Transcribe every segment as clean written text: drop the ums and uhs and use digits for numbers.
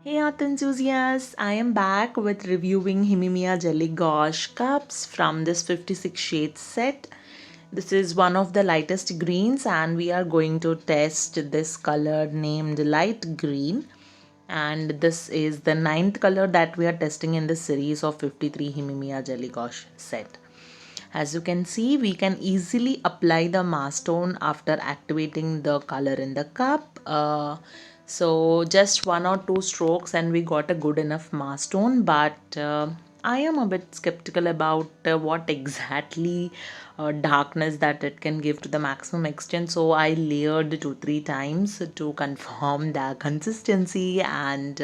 Hey art enthusiasts, I am back with reviewing Himi Gouache cups from this 56 shades set. This is one of the lightest greens and we are going to test this color named light green. And this is the ninth color that we are testing in this series of 53 Himi Gouache set. As you can see, we can easily apply the mask tone after activating the color in the cup. So just one or two strokes and we got a good enough mask tone, but I am a bit skeptical about what exactly darkness that it can give to the maximum extent. So I layered 2-3 times to confirm the consistency and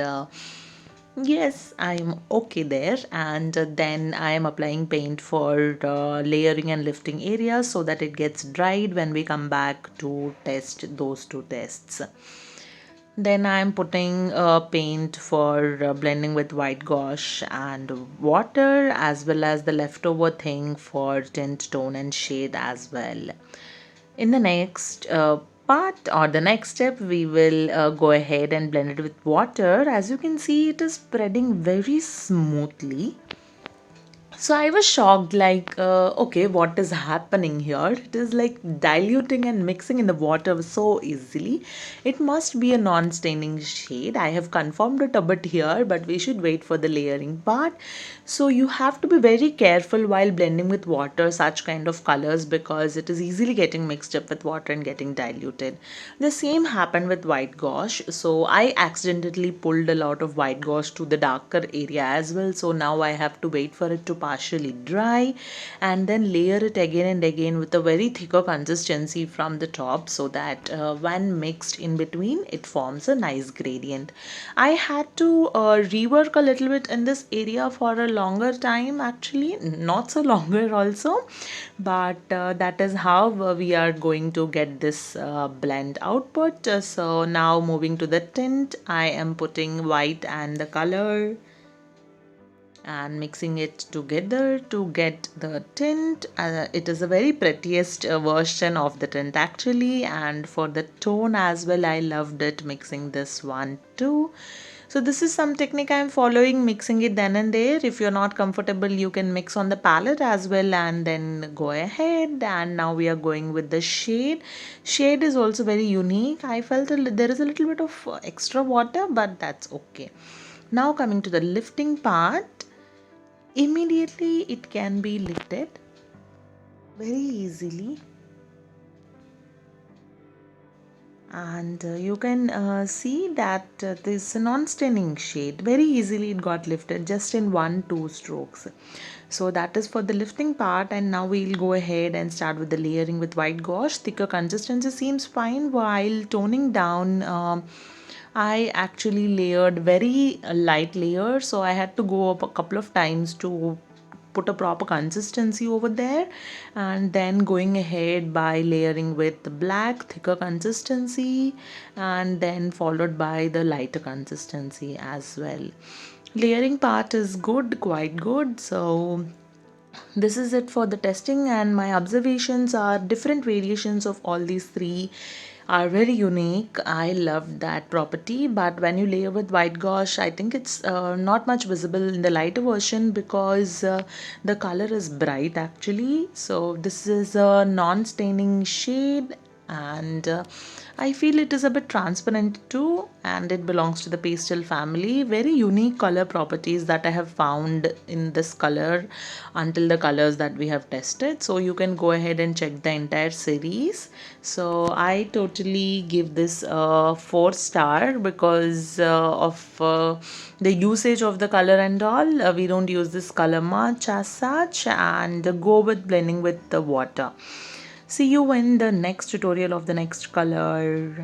yes, I'm okay there, and then I am applying paint for layering and lifting areas so that it gets dried when we come back to test those two tests. Then I am putting paint for blending with white gouache and water, as well as the leftover thing for tint, tone and shade as well. In the next part or the next step, we will go ahead and blend it with water. As you can see, it is spreading very smoothly. So I was shocked, like, okay, what is happening here? It is like diluting and mixing in the water so easily. It must be a non-staining shade. I have confirmed it a bit here, but we should wait for the layering part. So you have to be very careful while blending with water such kind of colors because it is easily getting mixed up with water and getting diluted. The same happened with white gouache. So I accidentally pulled a lot of white gouache to the darker area as well. So now I have to wait for it to partially dry and then layer it again and again with a very thicker consistency from the top so that when mixed in between it forms a nice gradient. I had to rework a little bit in this area for a longer time, actually not so longer also, but that is how we are going to get this blend output. So now moving to the tint, I am putting white and the color and mixing it together to get the tint. It is a very prettiest version of the tint actually, and for the tone as well, I loved it mixing this one too. So this is some technique I'm following, mixing it then and there. If you're not comfortable, you can mix on the palette as well and then go ahead. And now we are going with the shade. Shade is also very unique. I felt there is a little bit of extra water, but that's okay. Now coming to the lifting part, immediately it can be lifted very easily, and you can see that this non-staining shade very easily it got lifted just in 1-2 strokes. So that is for the lifting part, and now we'll go ahead and start with the layering with white gouache. Thicker consistency seems fine, while toning down I actually layered very light layer, so I had to go up a couple of times to put a proper consistency over there, and then going ahead by layering with the black thicker consistency and then followed by the lighter consistency as well. Layering part is good, quite good. So this is it for the testing, and my observations are different variations of all these three are very unique. I love that property, but when you layer with white gouache, I think it's not much visible in the lighter version because the color is bright actually. So this is a non-staining shade, and I feel it is a bit transparent too, and it belongs to the pastel family. Very unique color properties that I have found in this color until the colors that we have tested. So you can go ahead and check the entire series. So I totally give this a 4 star because of the usage of the color and all. We don't use this color much as such, and go with blending with the water. See you in the next tutorial of the next color.